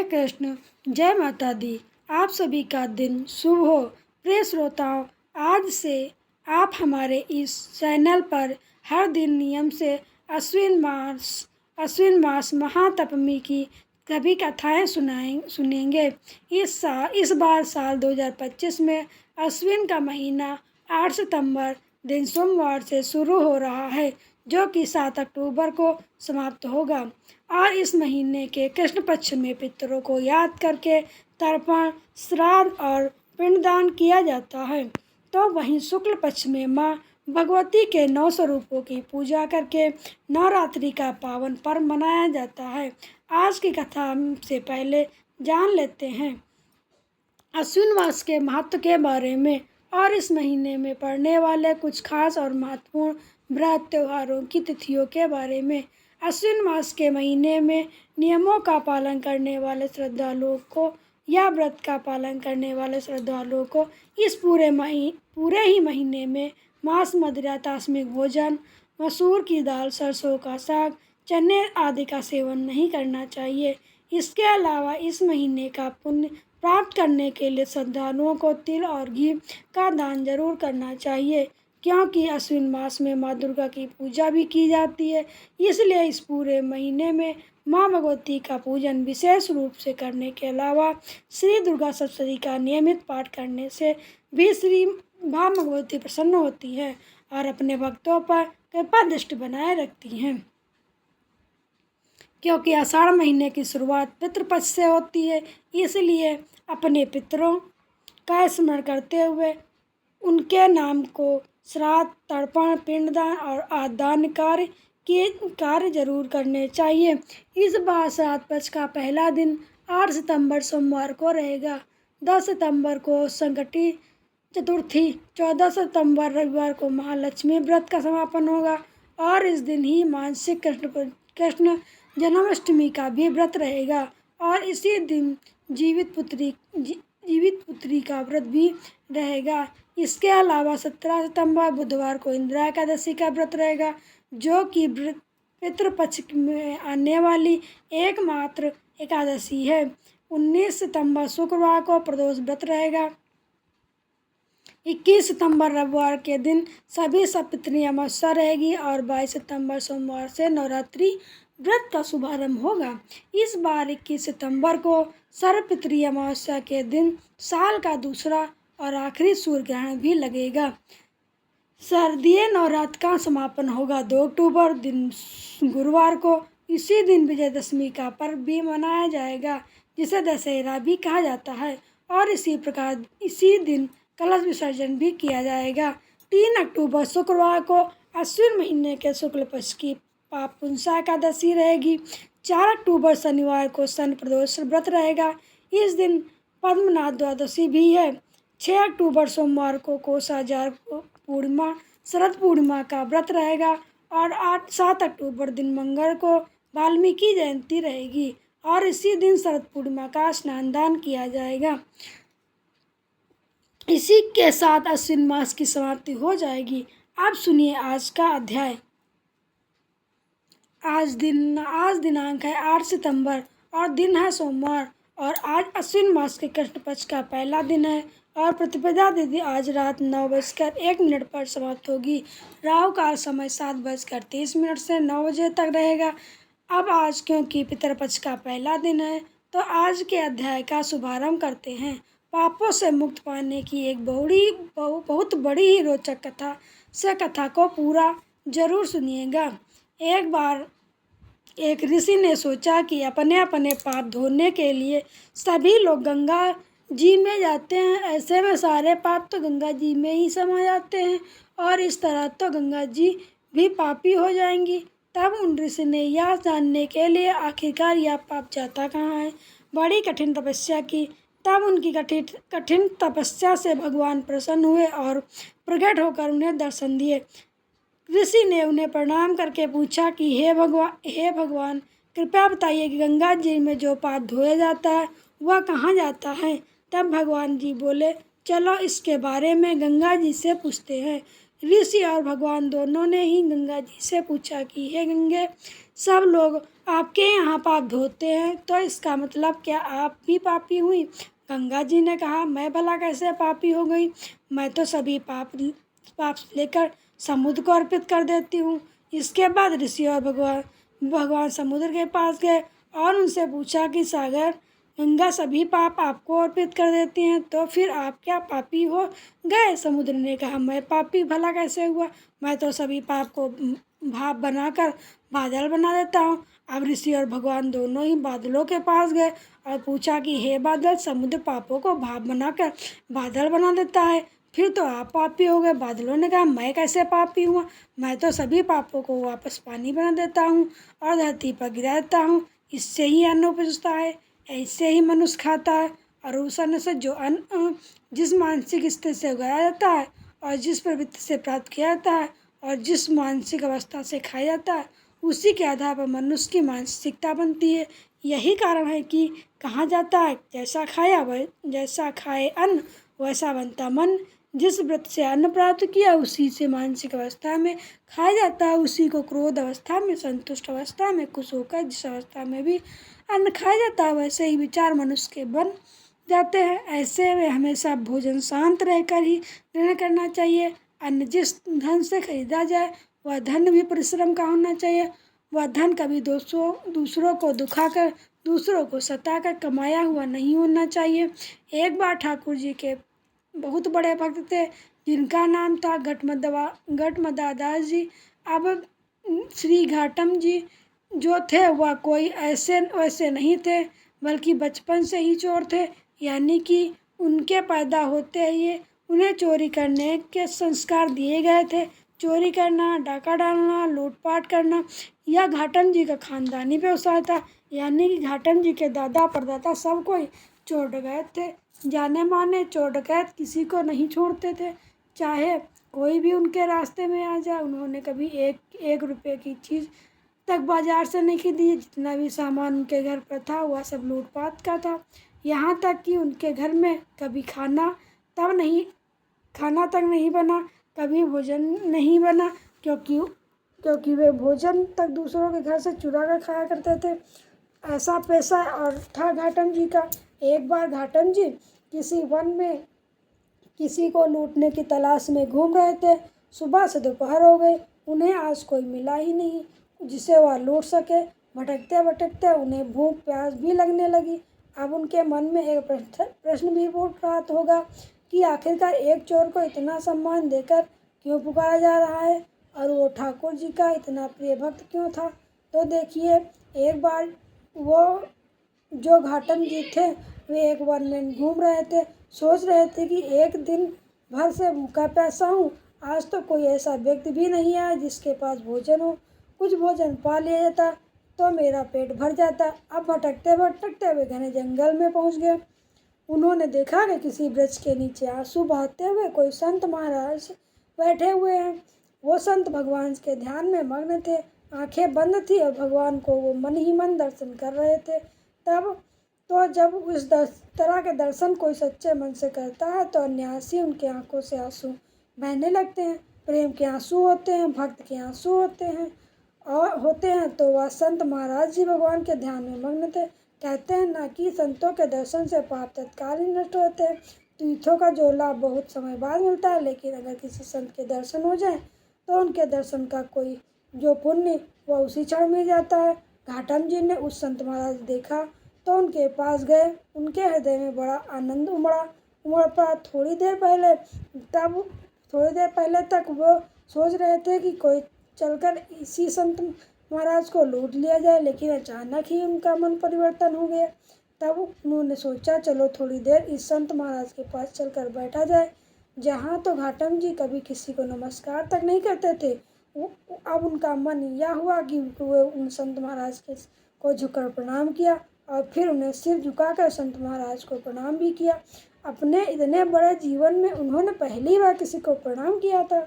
कृष्ण, जय माता दी। आप सभी का दिन शुभ हो। प्रिय श्रोताओं, आज से आप हमारे इस चैनल पर हर दिन नियम से अश्विन मास महातपमी की सभी कथाएं सुनेंगे। इस बार साल 2025 में अश्विन का महीना 8 सितंबर दिन सोमवार से शुरू हो रहा है, जो कि 7 अक्टूबर को समाप्त होगा। और इस महीने के कृष्ण पक्ष में पितरों को याद करके तर्पण, श्राद्ध और पिंडदान किया जाता है। तो वहीं शुक्ल पक्ष में माँ भगवती के 9 स्वरूपों की पूजा करके नवरात्रि का पावन पर्व मनाया जाता है। आज की कथा से पहले जान लेते हैं अश्विन मास के महत्व के बारे में और इस महीने में पड़ने वाले कुछ खास और महत्वपूर्ण व्रत त्योहारों की तिथियों के बारे में। अश्विन मास के महीने में नियमों का पालन करने वाले श्रद्धालुओं को या व्रत का पालन करने वाले श्रद्धालुओं को इस पूरे ही महीने में मांस, मदिरा, तामसिक भोजन, मसूर की दाल, सरसों का साग, चने आदि का सेवन नहीं करना चाहिए। इसके अलावा इस महीने का पुण्य प्राप्त करने के लिए श्रद्धालुओं को तिल और घी का दान जरूर करना चाहिए, क्योंकि अश्विन मास में माँ दुर्गा की पूजा भी की जाती है। इसलिए इस पूरे महीने में माँ भगवती का पूजन विशेष रूप से करने के अलावा श्री दुर्गा सप्तशती का नियमित पाठ करने से भी श्री माँ भगवती प्रसन्न होती है और अपने भक्तों पर कृपा दृष्टि बनाए रखती हैं। क्योंकि आषाढ़ महीने की शुरुआत पितृपक्ष से होती है, इसलिए अपने पितरों का स्मरण करते हुए उनके नाम को श्राद्ध, तर्पण, पिंडदान और आदान कार्य जरूर करने चाहिए। इस बार श्राद्ध पक्ष का पहला दिन 8 सितंबर सोमवार को रहेगा। 10 सितंबर को संकटी चतुर्थी, 14 सितंबर रविवार को महालक्ष्मी व्रत का समापन होगा और इस दिन ही मासिक कृष्ण जन्माष्टमी का भी व्रत रहेगा और इसी दिन जीवित पुत्री का व्रत भी रहेगा। इसके अलावा 17 सितंबर बुधवार को इंदिरा एकादशी का व्रत रहेगा, जो कि पितृपक्ष में आने वाली एकमात्र एकादशी है। 19 सितंबर शुक्रवार को प्रदोष व्रत रहेगा। 21 सितंबर रविवार के दिन सभी सप्तमी अमावस्या रहेगी और 22 सितंबर सोमवार से नवरात्रि व्रत का शुभारंभ होगा। इस बार 21 सितंबर को सर्वपितृ अमावस्या के दिन साल का दूसरा और आखिरी सूर्य ग्रहण भी लगेगा। शारदीय नवरात्र का समापन होगा 2 अक्टूबर दिन गुरुवार को। इसी दिन विजयदशमी का पर्व भी मनाया जाएगा, जिसे दशहरा भी कहा जाता है और इसी प्रकार इसी दिन कलश विसर्जन भी किया जाएगा। 3 अक्टूबर शुक्रवार को अश्विन महीने के शुक्ल पक्ष की पापुंसा एकादशी रहेगी। 4 अक्टूबर शनिवार को शन प्रदोष व्रत रहेगा। इस दिन पद्मनाथ द्वादशी भी है। 6 अक्टूबर सोमवार को कोषाजार पूर्णिमा शरद पूर्णिमा का व्रत रहेगा और 7 अक्टूबर दिन मंगल को वाल्मीकि जयंती रहेगी और इसी दिन शरद पूर्णिमा का स्नान दान किया जाएगा। इसी के साथ अश्विन मास की समाप्ति हो जाएगी। अब सुनिए आज का अध्याय। आज दिनांक है 8 सितंबर और दिन है सोमवार और आज अश्विन मास के कृष्ण पक्ष का पहला दिन है और प्रतिपदा तिथि आज रात 9:01 पर समाप्त होगी। राहु काल समय 7:30 से 9 बजे तक रहेगा। अब आज क्योंकि पितरपक्ष का पहला दिन है, तो आज के अध्याय का शुभारंभ करते हैं। पापों से मुक्त पाने की एक बहुत बड़ी ही रोचक कथा को पूरा जरूर सुनिएगा। एक बार एक ऋषि ने सोचा कि अपने अपने पाप धोने के लिए सभी लोग गंगा जी में जाते हैं। ऐसे में सारे पाप तो गंगा जी में ही समा जाते हैं और इस तरह तो गंगा जी भी पापी हो जाएंगी। तब उन ऋषि ने यह जानने के लिए आखिरकार यह पाप जाता कहाँ है, बड़ी कठिन तपस्या की। तब उनकी कठिन तपस्या से भगवान प्रसन्न हुए और प्रकट होकर उन्हें दर्शन दिए। ऋषि ने उन्हें प्रणाम करके पूछा कि हे भगवान, कृपया बताइए कि गंगा जी में जो पाप धोया जाता है वह कहाँ जाता है। तब भगवान जी बोले, चलो इसके बारे में गंगा जी से पूछते हैं। ऋषि और भगवान दोनों ने ही गंगा जी से पूछा कि हे गंगे, सब लोग आपके यहाँ पाप धोते हैं, तो इसका मतलब क्या आप भी पापी हुई? गंगा जी ने कहा, मैं भला कैसे पापी हो गई? मैं तो सभी पाप लेकर समुद्र को अर्पित कर देती हूँ। इसके बाद ऋषि और भगवान समुद्र के पास गए और उनसे पूछा कि सागर, गंगा सभी पाप आपको अर्पित कर देती हैं, तो फिर आप क्या पापी हो गए? समुद्र ने कहा, मैं पापी भला कैसे हुआ? मैं तो सभी पाप को भाप बनाकर बादल बना देता हूँ। अब ऋषि और भगवान दोनों ही बादलों के पास गए और पूछा कि हे बादल, समुद्र पापों को भाप बनाकर बादल बना देता है, फिर तो आप पापी हो गए। बादलों ने कहा, मैं कैसे पापी हुआ? मैं तो सभी पापों को वापस पानी बना देता हूँ और धरती पर गिरा देता हूँ। इससे ही अन्न उपजता है, ऐसे ही मनुष्य खाता है, और उस अन्न से जो अन्न जिस मानसिक स्थिति से उगाया जाता है और जिस प्रवृत्ति से प्राप्त किया जाता है और जिस मानसिक अवस्था से खाया जाता है, उसी के आधार पर मनुष्य की मानसिकता बनती है। यही कारण है कि कहा जाता है, जैसा खाए अन्न वैसा बनता मन। जिस व्रत से अन्न प्राप्त किया उसी से मानसिक अवस्था में खाया जाता है, उसी को क्रोध अवस्था में, संतुष्ट अवस्था में खुश होकर जिस अवस्था में भी अन्न खाया जाता है, वैसे ही विचार मनुष्य के बन जाते हैं। ऐसे में हमेशा भोजन शांत रहकर ही ग्रहण करना चाहिए। अन्न जिस धन से खरीदा जाए वह धन भी परिश्रम का होना चाहिए। वह धन कभी दूसरों को दुखाकर, दूसरों को सताकर कमाया हुआ नहीं होना चाहिए। एक बार ठाकुर जी के बहुत बड़े भक्त थे जिनका नाम था घटमदादास जी। अब श्री घाटम जी जो थे वह कोई ऐसे वैसे नहीं थे, बल्कि बचपन से ही चोर थे, यानी कि उनके पैदा होते ही उन्हें चोरी करने के संस्कार दिए गए थे। चोरी करना, डाका डालना, लूटपाट करना यह घाटम जी का खानदानी व्यवसाय था, यानी कि घाटम जी के दादा परदादा सब कोई चोर डकैत थे। जाने माने चोर डकैत किसी को नहीं छोड़ते थे, चाहे कोई भी उनके रास्ते में आ जाए। उन्होंने कभी एक रुपये की चीज़ तक बाजार से नहीं खरीदी। जितना भी सामान उनके घर पर था वह सब लूटपाट का था। यहाँ तक कि उनके घर में कभी खाना तक नहीं बना, कभी भोजन नहीं बना, क्योंकि वे भोजन तक दूसरों के घर से चुरा कर खाया करते थे। ऐसा पेशा और था घाटम जी का। एक बार घाटम जी किसी वन में किसी को लूटने की तलाश में घूम रहे थे। सुबह से दोपहर हो गई, उन्हें आज कोई मिला ही नहीं जिसे वह लूट सके। भटकते भटकते उन्हें भूख प्यास भी लगने लगी। अब उनके मन में एक प्रश्न भी उठ रहा होगा कि आखिरकार एक चोर को इतना सम्मान देकर क्यों पुकारा जा रहा है, और वो ठाकुर जी का इतना प्रिय भक्त क्यों था। तो देखिए, एक बार वो जो घाटम जी थे वे एक वन में घूम रहे थे। सोच रहे थे कि एक दिन भर से भूखा प्यासा हूँ, आज तो कोई ऐसा व्यक्ति भी नहीं आया जिसके पास भोजन हो। कुछ भोजन पा लिया जाता तो मेरा पेट भर जाता। अब भटकते भटकते वे घने जंगल में पहुँच गए। उन्होंने देखा कि किसी वृक्ष के नीचे आंसू बहाते हुए कोई संत महाराज बैठे हुए हैं। वो संत भगवान के ध्यान में मग्न थे, आंखें बंद थी और भगवान को वो मन ही मन दर्शन कर रहे थे। जब उस तरह के दर्शन कोई सच्चे मन से करता है तो अनायासी उनके आंखों से आंसू बहने लगते हैं। प्रेम के आंसू होते हैं, भक्त के आंसू होते हैं। तो वह संत महाराज जी भगवान के ध्यान में मग्न थे। कहते हैं ना कि संतों के दर्शन से पाप तत्काल ही नष्ट होते हैं। तीर्थों का जो लाभ बहुत समय बाद मिलता है, लेकिन अगर किसी संत के दर्शन हो जाए तो उनके दर्शन का कोई जो पुण्य वह उसी क्षण मिल जाता है। घाटम जी ने उस संत महाराज देखा तो उनके पास गए। उनके हृदय में बड़ा आनंद उमड़ पड़ा। थोड़ी देर पहले तक वो सोच रहे थे कि कोई चलकर इसी संत महाराज को लूट लिया जाए, लेकिन अचानक ही उनका मन परिवर्तन हो गया। तब उन्होंने सोचा, चलो थोड़ी देर इस संत महाराज के पास चलकर बैठा जाए। जहाँ तो घाटम जी कभी किसी को नमस्कार तक नहीं करते थे, अब उनका मन यह हुआ कि वे उन संत महाराज को झुककर प्रणाम किया और फिर उन्हें सिर झुकाकर संत महाराज को प्रणाम भी किया। अपने इतने बड़े जीवन में उन्होंने पहली बार किसी को प्रणाम किया था।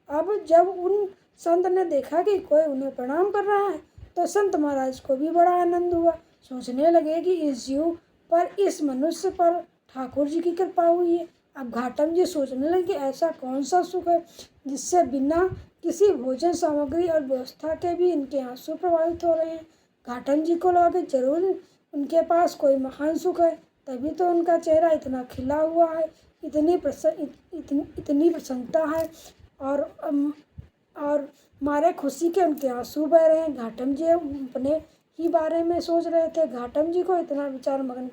अब जब उन संत ने देखा कि कोई उन्हें प्रणाम कर रहा है तो संत महाराज को भी बड़ा आनंद हुआ। सोचने लगे कि इस जीव पर, इस मनुष्य पर ठाकुर जी की कृपा हुई है। अब घाटम जी सोचने लगे ऐसा कौन सा सुख है जिससे बिना किसी भोजन सामग्री और व्यवस्था के भी इनके आंसू प्रभावित हो रहे हैं। घाटम जी को लगा कि जरूर उनके पास कोई महान सुख है, तभी तो उनका चेहरा इतना खिला हुआ है, इतनी प्रसन्नता है और मारे खुशी के उनके आंसू बह रहे हैं। घाटम जी अपने ही बारे में सोच रहे थे। घाटम जी को इतना विचार मग्न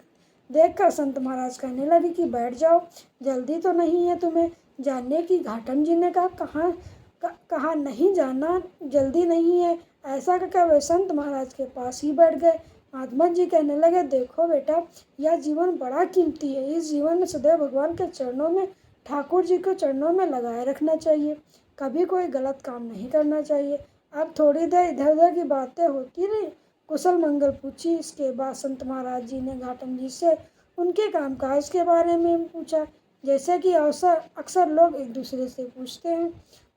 देखकर संत महाराज कहने लगे कि बैठ जाओ, जल्दी तो नहीं है तुम्हें जानने की। घाटम जी ने कहा नहीं जाना, जल्दी नहीं है। ऐसा कहकर वे संत महाराज के पास ही बैठ गए। महात्मा जी कहने लगे देखो बेटा, यह जीवन बड़ा कीमती है। इस जीवन में सदैव भगवान के चरणों में, ठाकुर जी के चरणों में लगाए रखना चाहिए। कभी कोई गलत काम नहीं करना चाहिए। अब थोड़ी देर इधर उधर की बातें होती रही, कुशल मंगल पूछी। इसके बाद संत महाराज जी ने घाटम जी से उनके कामकाज के बारे में पूछा, जैसे कि अक्सर लोग एक दूसरे से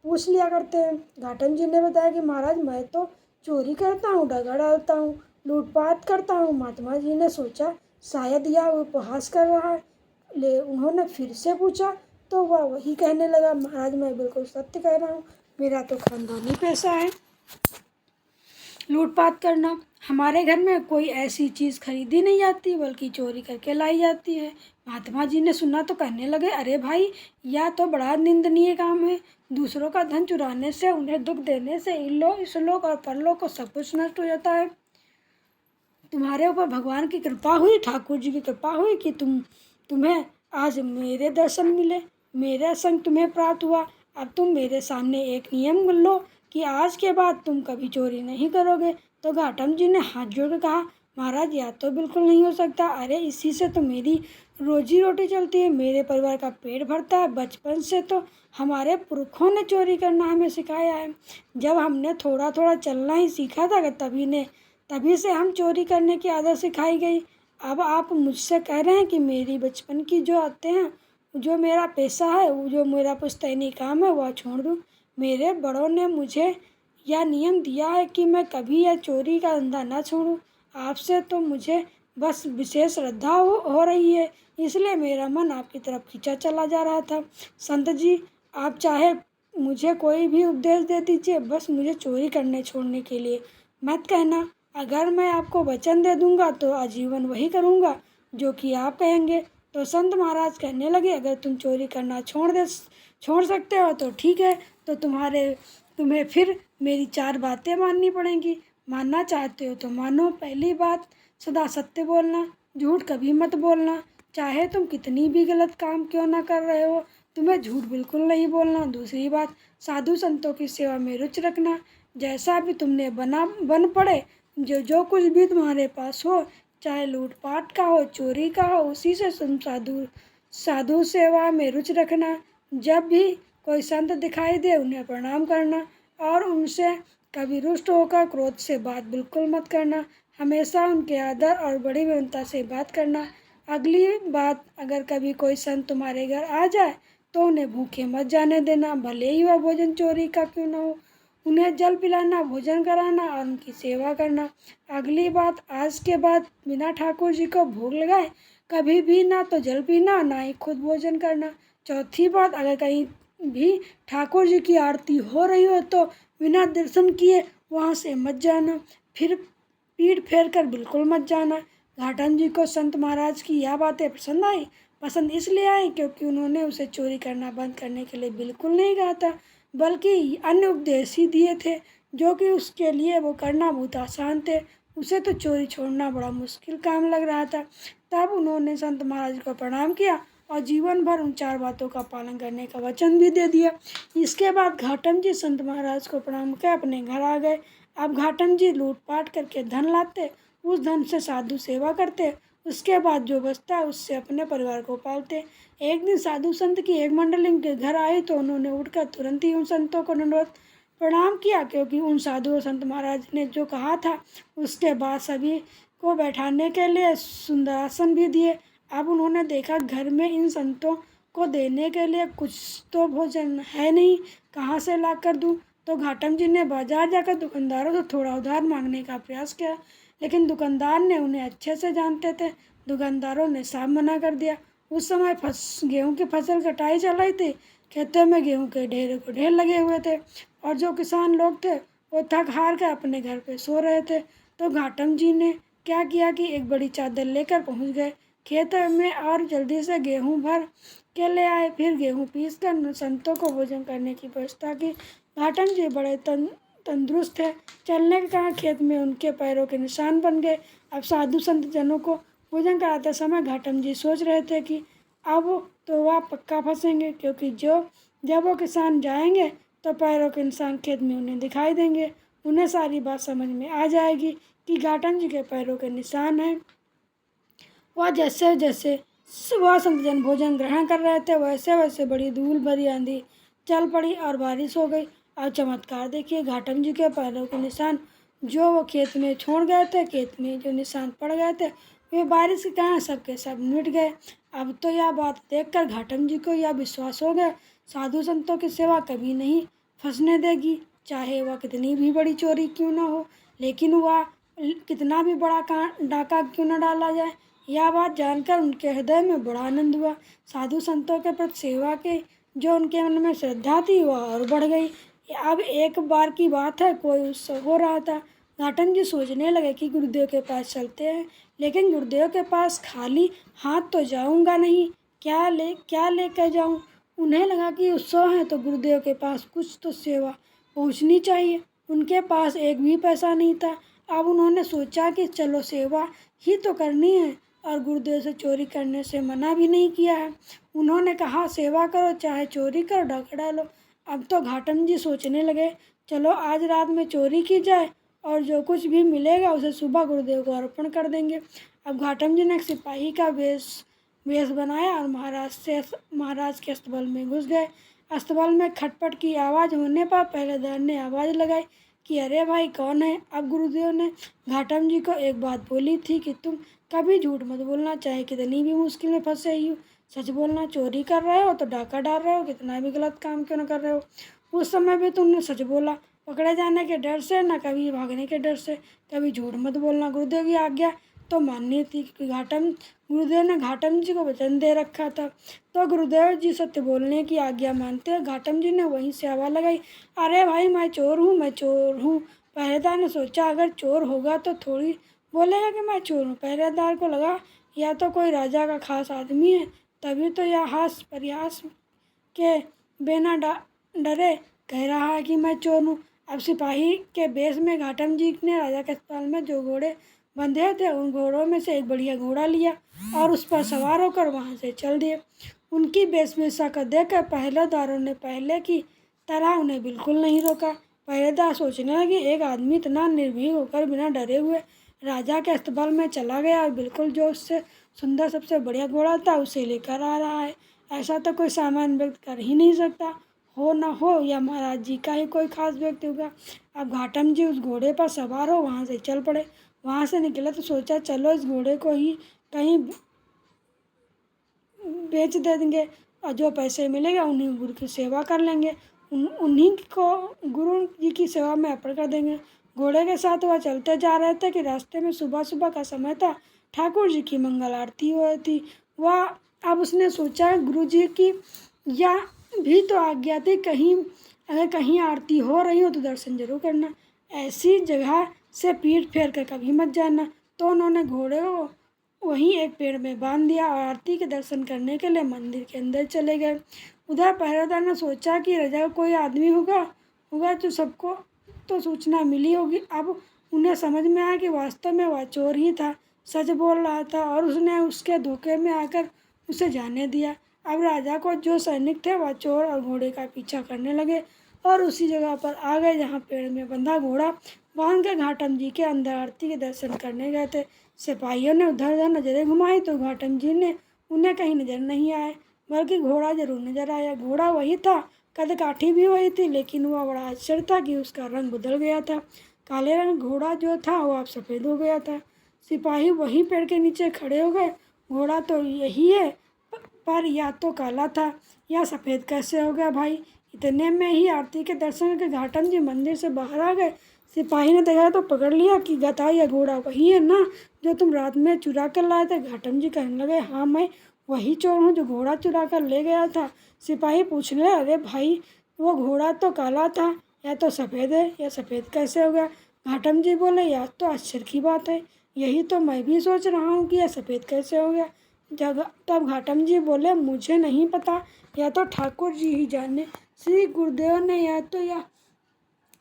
पूछ लिया करते हैं। घाटम जी ने बताया कि महाराज मैं तो चोरी करता हूँ, दगा डालता हूँ, लूटपाट करता हूँ। महात्मा जी ने सोचा शायद यह उपहास कर रहा है। उन्होंने फिर से पूछा तो वह वही कहने लगा, महाराज मैं बिल्कुल सत्य कह रहा हूँ, मेरा तो खानदानी पैसा है लूटपाट करना। हमारे घर में कोई ऐसी चीज़ खरीदी नहीं जाती बल्कि चोरी करके लाई जाती है। महात्मा जी ने सुना तो कहने लगे अरे भाई, यह तो बड़ा निंदनीय काम है। दूसरों का धन चुराने से, उन्हें दुख देने से इस लोक और परलोक को सब कुछ नष्ट हो जाता है। तुम्हारे ऊपर भगवान की कृपा हुई, ठाकुर जी की कृपा हुई कि तुम्हें आज मेरे दर्शन मिले, मेरा संग तुम्हें प्राप्त हुआ। अब तुम मेरे सामने एक नियम लो कि आज के बाद तुम कभी चोरी नहीं करोगे। तो घाटम जी ने हाथ जोड़कर कहा महाराज यह तो बिल्कुल नहीं हो सकता। अरे इसी से तो मेरी रोजी रोटी चलती है, मेरे परिवार का पेट भरता है। बचपन से तो हमारे पुरखों ने चोरी करना हमें सिखाया है। जब हमने थोड़ा थोड़ा चलना ही सीखा था तभी से हम चोरी करने की आदत सिखाई गई। अब आप मुझसे कह रहे हैं कि मेरी बचपन की जो आदतें हैं, जो मेरा पेशा है, जो मेरा पुश्तैनी काम है वह छोड़ दूँ। मेरे बड़ों ने मुझे यह नियम दिया है कि मैं कभी यह चोरी का धंधा न छोड़ूं। आपसे तो मुझे बस विशेष श्रद्धा हो रही है, इसलिए मेरा मन आपकी तरफ खींचा चला जा रहा था। संत जी आप चाहे मुझे कोई भी उपदेश दे दीजिए, बस मुझे चोरी करने छोड़ने के लिए मत कहना। अगर मैं आपको वचन दे दूंगा तो आजीवन वही करूंगा जो कि आप कहेंगे। तो संत महाराज कहने लगे अगर तुम चोरी करना छोड़ सकते हो तो ठीक है, तो तुम्हें फिर मेरी 4 बातें माननी पड़ेंगी। मानना चाहते हो तो मानो। पहली बात, सदा सत्य बोलना, झूठ कभी मत बोलना, चाहे तुम कितनी भी गलत काम क्यों ना कर रहे हो, तुम्हें झूठ बिल्कुल नहीं बोलना। दूसरी बात, साधु संतों की सेवा में रुचि रखना। जैसा भी तुमने बन पड़े, जो कुछ भी तुम्हारे पास हो, चाहे लूटपाट का हो, चोरी का हो, उसी से तुम साधु सेवा में रुचि रखना। जब भी कोई संत दिखाई दे उन्हें प्रणाम करना और उनसे कभी रुष्ट होकर क्रोध से बात बिल्कुल मत करना। हमेशा उनके आदर और बड़ी विनम्रता से बात करना। अगली बात, अगर कभी कोई संत तुम्हारे घर आ जाए तो उन्हें भूखे मत जाने देना, भले ही वह भोजन चोरी का क्यों न हो। उन्हें जल पिलाना, भोजन कराना और उनकी सेवा करना। अगली बात, आज के बाद बिना ठाकुर जी को भोग लगाए कभी भी ना तो जल पीना, ना ही खुद भोजन करना। चौथी बात, अगर कहीं भी ठाकुर जी की आरती हो रही हो तो बिना दर्शन किए वहाँ से मत जाना, फिर पीठ फेर कर बिल्कुल मत जाना। घाटम जी को संत महाराज की यह बातें पसंद इसलिए आई क्योंकि उन्होंने उसे चोरी करना बंद करने के लिए बिल्कुल नहीं कहा था, बल्कि अन्य उपदेश ही दिए थे जो कि उसके लिए वो करना बहुत आसान थे। उसे तो चोरी छोड़ना बड़ा मुश्किल काम लग रहा था। तब उन्होंने संत महाराज को प्रणाम किया और जीवन भर उन 4 बातों का पालन करने का वचन भी दे दिया। इसके बाद घाटम जी संत महाराज को प्रणाम कर अपने घर आ गए। अब घाटम जी लूटपाट करके धन लाते, उस धन से साधु सेवा करते, उसके बाद जो बचता उससे अपने परिवार को पालते। एक दिन साधु संत की एक मंडली उनके घर आई तो उन्होंने उठकर तुरंत ही उन संतों को दंडवत प्रणाम किया, क्योंकि उन साधु और संत महाराज ने जो कहा था। उसके बाद सभी को बैठाने के लिए सुंदरासन भी दिए। अब उन्होंने देखा घर में इन संतों को देने के लिए कुछ तो भोजन है नहीं, कहाँ से ला कर दूँ। तो घाटम जी ने बाजार जाकर दुकानदारों से थोड़ा उधार मांगने का प्रयास किया, लेकिन दुकानदार ने उन्हें अच्छे से जानते थे। दुकानदारों ने साफ मना कर दिया। उस समय गेहूं की फसल कटाई चल रही थी। खेतों में गेहूं के ढेर को ढेर लगे हुए थे और जो किसान लोग थे वो थक हार कर अपने घर पे सो रहे थे। तो घाटम जी ने क्या किया कि एक बड़ी चादर लेकर पहुंच गए खेत में और जल्दी से गेहूं भर के ले आए। फिर गेहूं पीस कर संतों को भोजन करने की व्यवस्था की। घाटम जी बड़े तंदुरुस्त थे। चलने के कारण खेत में उनके पैरों के निशान बन गए। अब साधु संत जनों को भोजन कराते समय घाटम जी सोच रहे थे कि अब तो वह पक्का फंसेंगे, क्योंकि जब वो किसान जाएंगे तो पैरों के निशान खेत में उन्हें दिखाई देंगे। उन्हें सारी बात समझ में आ जाएगी कि घाटम जी के पैरों के निशान हैं। वह जैसे जैसे वह संत जन भोजन ग्रहण कर रहे थे वैसे वैसे बड़ी धूल भरी आंधी चल पड़ी और बारिश हो गई। और चमत्कार देखिए, घाटम जी के पैरों के निशान जो वो खेत में छोड़ गए थे, खेत में जो निशान पड़ गए थे, वे बारिश के कारण सबके सब मिट गए। अब तो यह बात देखकर घाटम जी को यह विश्वास हो गया, साधु संतों की सेवा कभी नहीं फंसने देगी, चाहे वह कितनी भी बड़ी चोरी क्यों ना हो, लेकिन वह कितना भी बड़ा डाका क्यों न डाला जाए। यह बात जानकर उनके हृदय में बड़ा आनंद हुआ। साधु संतों के प्रति सेवा के जो उनके मन में श्रद्धा थी वह और बढ़ गई। अब एक बार की बात है, कोई उत्सव हो रहा था। घाटम जी सोचने लगे कि गुरुदेव के पास चलते हैं, लेकिन गुरुदेव के पास खाली हाथ तो जाऊंगा नहीं, क्या लेकर जाऊं। उन्हें लगा कि उत्सव है तो गुरुदेव के पास कुछ तो सेवा पहुंचनी चाहिए। उनके पास एक भी पैसा नहीं था। अब उन्होंने सोचा कि चलो सेवा ही तो करनी है और गुरुदेव से चोरी करने से मना भी नहीं किया है। उन्होंने कहा सेवा करो चाहे चोरी करो, डाका डालो। अब तो घाटम जी सोचने लगे, चलो आज रात में चोरी की जाए और जो कुछ भी मिलेगा उसे सुबह गुरुदेव को अर्पण कर देंगे। अब घाटम जी ने एक सिपाही का वेश बनाया और महाराज के अस्तबल में घुस गए। अस्तबल में खटपट की आवाज़ होने पर पहरेदार ने आवाज़ लगाई कि अरे भाई कौन है। अब गुरुदेव ने घाटम जी को एक बात बोली थी कि तुम कभी झूठ मत बोलना, चाहे कितनी भी मुश्किल में फंसे ही हो। सच बोलना, चोरी कर रहे हो तो डाका डाल रहे हो, कितना भी गलत काम क्यों न कर रहे हो। उस समय भी तुमने सच बोला, पकड़े जाने के डर से, न कभी भागने के डर से। कभी झूठ मत बोलना। गुरुदेव की आज्ञा तो माननी थी, क्योंकि गुरुदेव ने घाटम जी को वचन दे रखा था। तो गुरुदेव जी सत्य बोलने की आज्ञा मानते। घाटम जी ने वहीं से आवाज़ लगाई, अरे भाई मैं चोर हूँ। पहरेदार ने सोचा अगर चोर होगा तो थोड़ी बोलेगा कि मैं चोर हूँ। पहरेदार को लगा या तो कोई राजा का खास आदमी है, तभी तो यह हास प्रयास के बिना डरे कह रहा है कि मैं चोर हूँ। अब सिपाही के बेश में घाटम जी ने राजा के अस्पताल में जो घोड़े बंधे थे उन घोड़ों में से एक बढ़िया घोड़ा लिया और उस पर सवार होकर वहाँ से चल दिए। उनकी वेशभूषा को देखकर पहरेदारों ने पहले की तरह उन्हें बिल्कुल नहीं रोका। पहरेदार सोचने लगे, एक आदमी इतना निर्भीक होकर बिना डरे हुए राजा के अस्तबल में चला गया और बिल्कुल जो उससे सुंदर सबसे बढ़िया घोड़ा था उसे लेकर आ रहा है। ऐसा तो कोई सामान्य व्यक्ति कर ही नहीं सकता, हो ना हो या महाराज जी का ही कोई खास व्यक्ति होगा। अब घाटम जी उस घोड़े पर सवार हो वहाँ से चल पड़े। वहाँ से निकले तो सोचा चलो इस घोड़े को ही कहीं बेच दे देंगे और जो पैसे मिलेगा उन्हीं गुरु की सेवा कर लेंगे, उन्हीं को गुरु जी की सेवा में अर्पण कर देंगे। घोड़े के साथ वह चलते जा रहे थे कि रास्ते में सुबह सुबह का समय था। ठाकुर जी की मंगल आरती हो रही थी। वह अब उसने सोचा गुरु जी की या भी तो आज्ञा थी, अगर कहीं आरती हो रही हो तो दर्शन जरूर करना, ऐसी जगह से पीठ फेर कर कभी मत जाना। तो उन्होंने घोड़े को वहीं एक पेड़ में बांध दिया और आरती के दर्शन करने के लिए मंदिर के अंदर चले गए। उधर पहरेदार ने सोचा कि राजा का कोई आदमी होगा तो सबको तो सूचना मिली होगी। अब उन्हें समझ में आया कि वास्तव में वह चोर ही था, सच बोल रहा था और उसने उसके धोखे में आकर उसे जाने दिया। अब राजा को जो सैनिक थे वह चोर और घोड़े का पीछा करने लगे और उसी जगह पर आ गए जहाँ पेड़ में बंधा घोड़ा बांध के घाटम जी के अंदर आरती के दर्शन करने गए थे। सिपाहियों ने उधर उधर नजरें घुमाई तो घाटम जी ने उन्हें कहीं नजर नहीं आए, बल्कि घोड़ा जरूर नजर आया। घोड़ा वही था, कदकाठी भी वही थी, लेकिन वह बड़ा आश्चर्य था कि उसका रंग बदल गया था। काले रंग घोड़ा जो था वो अब सफ़ेद हो गया था। सिपाही वही पेड़ के नीचे खड़े हो गए, घोड़ा तो यही है पर या तो काला था या सफ़ेद कैसे हो गया भाई। इतने में ही आरती के दर्शन के घाटम जी मंदिर से बाहर आ गए। सिपाही ने देखा तो पकड़ लिया कि गधा या घोड़ा वही है ना जो तुम रात में चुरा कर लाए थे। घाटम जी कहने लगे, हाँ मैं वही चोर हूँ जो घोड़ा चुरा कर ले गया था। सिपाही पूछने लगे, अरे भाई वो घोड़ा तो काला था, या तो सफ़ेद है, या सफ़ेद कैसे हो गया। घाटम जी बोले, यार तो आश्चर्य की बात है, यही तो मैं भी सोच रहा हूँ कि यह सफ़ेद कैसे हो गया। जब तब घाटम जी बोले, मुझे नहीं पता, या तो ठाकुर जी ही जाने। श्री गुरुदेव ने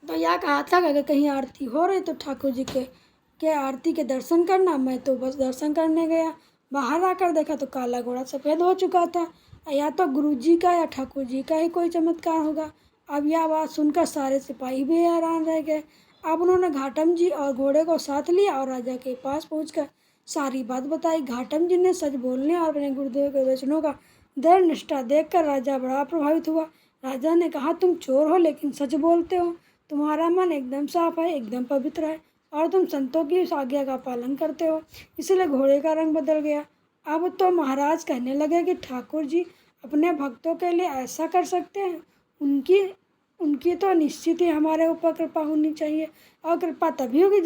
यह कहा था कि अगर कहीं आरती हो रही तो ठाकुर जी के आरती के दर्शन करना। मैं तो बस दर्शन करने गया, बाहर आकर देखा तो काला घोड़ा सफ़ेद हो चुका था। या तो गुरु जी का या ठाकुर जी का ही कोई चमत्कार होगा। अब यह बात सुनकर सारे सिपाही भी हैरान रह गए। अब उन्होंने घाटम जी और घोड़े को साथ लिया और राजा के पास पहुंचकर सारी बात बताई। घाटम जी ने सच बोलने और अपने गुरुदेव के वचनों का दृढ़ निष्ठा देखकर राजा बड़ा प्रभावित हुआ। राजा ने कहा, तुम चोर हो लेकिन सच बोलते हो, तुम्हारा मन एकदम साफ है, एकदम पवित्र है, और तुम संतों की इस आज्ञा का पालन करते हो, इसलिए घोड़े का रंग बदल गया। अब तो महाराज कहने लगे कि ठाकुर जी अपने भक्तों के लिए ऐसा कर सकते हैं, उनकी उनकी तो निश्चित ही हमारे ऊपर कृपा होनी चाहिए, और कृपा तभी होगी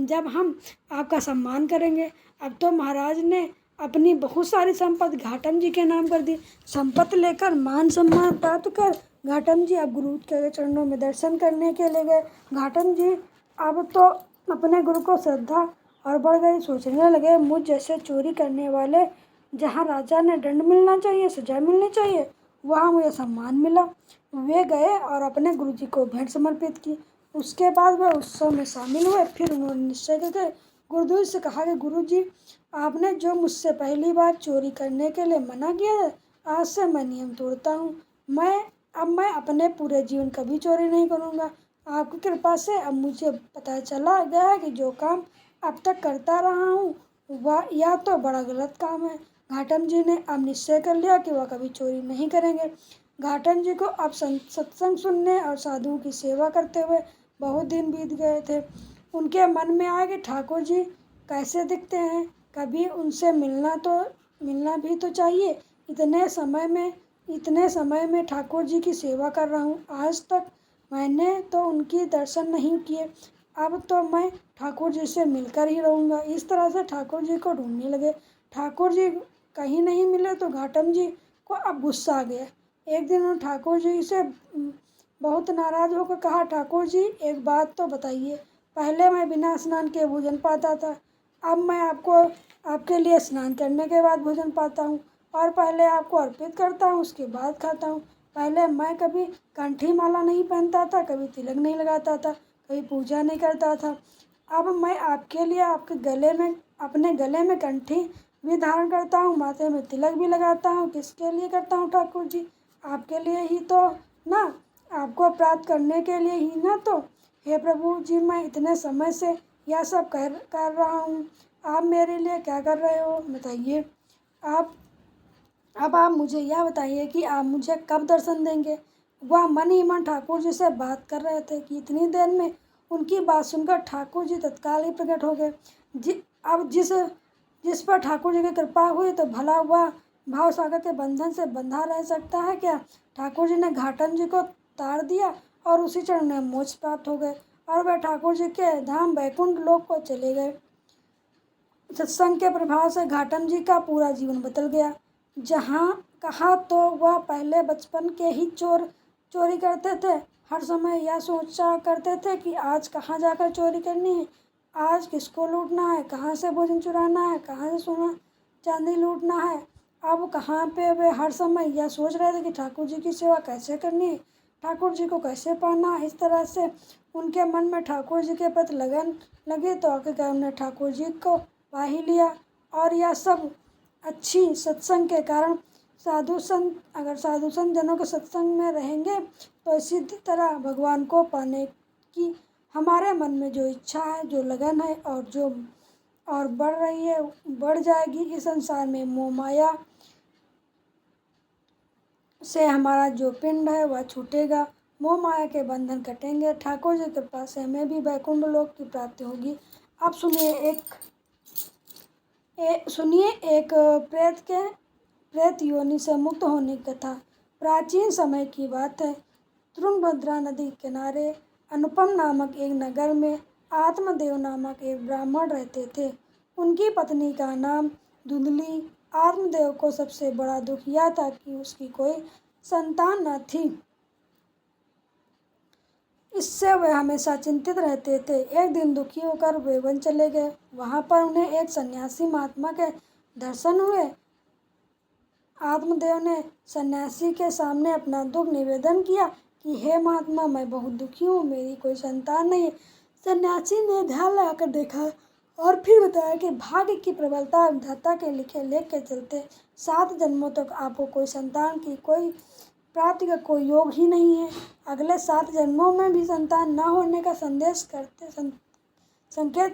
जब हम आपका सम्मान करेंगे। अब तो महाराज ने अपनी बहुत सारी संपत्ति घाटम जी के नाम कर दी। संपत्ति लेकर मान सम्मान प्राप्त कर घाटम जी अब गुरु के चरणों में दर्शन करने के लिए गए। घाटम जी अब तो अपने गुरु को श्रद्धा और बढ़ गई। सोचने लगे, मुझ जैसे चोरी करने वाले जहाँ राजा ने दंड मिलना चाहिए, सजा मिलनी चाहिए, वहाँ मुझे सम्मान मिला। वे गए और अपने गुरु जी को भेंट समर्पित की। उसके बाद वह उत्सव में शामिल हुए। फिर उन्होंने निश्चय करके गुरुदेव से कहा कि गुरु जी, आपने जो मुझसे पहली बार चोरी करने के लिए मना किया है, आज से मैं नियम तोड़ता हूँ। मैं अपने पूरे जीवन कभी चोरी नहीं करूँगा। आपकी कृपा से अब मुझे पता चला गया है कि जो काम अब तक करता रहा हूँ वह या तो बड़ा गलत काम है। घाटम जी ने अब निश्चय कर लिया कि वह कभी चोरी नहीं करेंगे। घाटम जी को अब सत्संग सुनने और साधुओं की सेवा करते हुए बहुत दिन बीत गए थे। उनके मन में आया कि ठाकुर जी कैसे दिखते हैं, कभी उनसे मिलना भी तो चाहिए। इतने समय में ठाकुर जी की सेवा कर रहा हूँ, आज तक मैंने तो उनकी दर्शन नहीं किए। अब तो मैं ठाकुर जी से मिलकर ही रहूँगा। इस तरह से ठाकुर जी को ढूंढने लगे। ठाकुर जी कहीं नहीं मिले तो घाटम जी को अब गुस्सा आ गया। एक दिन उन्होंने ठाकुर जी से बहुत नाराज होकर कहा, ठाकुर जी एक बात तो बताइए, पहले मैं बिना स्नान के भोजन पाता था, अब मैं आपके लिए स्नान करने के बाद भोजन पाता हूँ, और पहले आपको अर्पित करता हूँ उसके बाद खाता हूँ। पहले मैं कभी कंठी माला नहीं पहनता था, कभी तिलक नहीं लगाता था, कभी पूजा नहीं करता था। अब मैं आपके लिए अपने गले में कंठी भी धारण करता हूँ, माथे में तिलक भी लगाता हूँ। किसके लिए करता हूँ ठाकुर जी? आपके लिए ही तो ना, आपको प्राप्त करने के लिए ही ना। तो हे प्रभु जी, मैं इतने समय से यह सब कर रहा हूँ, आप मेरे लिए क्या कर रहे हो बताइए। आप अब आप मुझे यह बताइए कि आप मुझे कब दर्शन देंगे। वह मन ही मन ठाकुर जी से बात कर रहे थे कि इतनी देर में उनकी बात सुनकर ठाकुर जी तत्काल ही प्रकट हो गए। अब जिस पर ठाकुर जी की कृपा हुई तो भला वह भाव सागर के बंधन से बंधा रह सकता है क्या। ठाकुर जी ने घाटम जी को तार दिया और उसी क्षण में मोक्ष प्राप्त हो गए और वह ठाकुर जी के धाम बैकुंठ लोक को चले गए। सत्संग के प्रभाव से घाटम जी का पूरा जीवन बदल गया। जहाँ कहा तो वह पहले बचपन के ही चोरी करते थे। हर समय यह सोचा करते थे कि आज कहाँ जाकर चोरी करनी है, आज किसको लूटना है, कहाँ से भोजन चुराना है, कहाँ से सोना चांदी लूटना है। अब कहाँ पे वे हर समय यह सोच रहे थे कि ठाकुर जी की सेवा कैसे करनी है, ठाकुर जी को कैसे पाना है। इस तरह से उनके मन में ठाकुर जी के प्रति लगन लगी तो आखिरकार उन्होंने ठाकुर जी को पा ही लिया। और यह सब अच्छी सत्संग के कारण साधु संत जनों के सत्संग में रहेंगे तो इसी तरह भगवान को पाने की हमारे मन में जो इच्छा है, जो लगन है और बढ़ रही है, बढ़ जाएगी। इस संसार में मोह माया से हमारा जो पिंड है वह छूटेगा, मोह माया के बंधन कटेंगे। ठाकुर जी की कृपा से हमें भी वैकुंठ लोक की प्राप्ति होगी। अब सुनिए एक प्रेत योनि से मुक्त होने की कथा। प्राचीन समय की बात है। तुंगभद्रा नदी के किनारे अनुपम नामक एक नगर में आत्मदेव नामक एक ब्राह्मण रहते थे। उनकी पत्नी का नाम धुंधली। आत्मदेव को सबसे बड़ा दुख यह था कि उसकी कोई संतान न थी। इससे वे हमेशा चिंतित रहते थे। एक दिन दुखी होकर वे वन चले गए। वहाँ पर उन्हें एक सन्यासी महात्मा के दर्शन हुए। आत्मदेव ने सन्यासी के सामने अपना दुख निवेदन किया कि हे महात्मा, मैं बहुत दुखी हूँ, मेरी कोई संतान नहीं है। सन्यासी ने ध्यान लगाकर देखा और फिर बताया कि भाग्य की प्रबलता विधाता के लिखे लेख के चलते 7 जन्मों तक आपको कोई संतान की कोई प्राप्ति का कोई योग ही नहीं है। अगले 7 जन्मों में भी संतान न होने का संकेत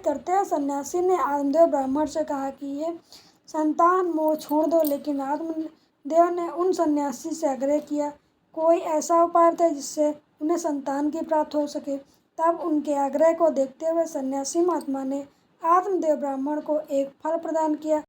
करते हुए सन्यासी ने आत्मदेव ब्राह्मण से कहा कि ये संतान मोह छोड़ दो। लेकिन आत्मदेव ने उन सन्यासी से आग्रह किया कोई ऐसा उपाय बताए जिससे उन्हें संतान की प्राप्त हो सके। तब उनके आग्रह को देखते हुए सन्यासी महात्मा ने आत्मदेव ब्राह्मण को एक फल प्रदान किया।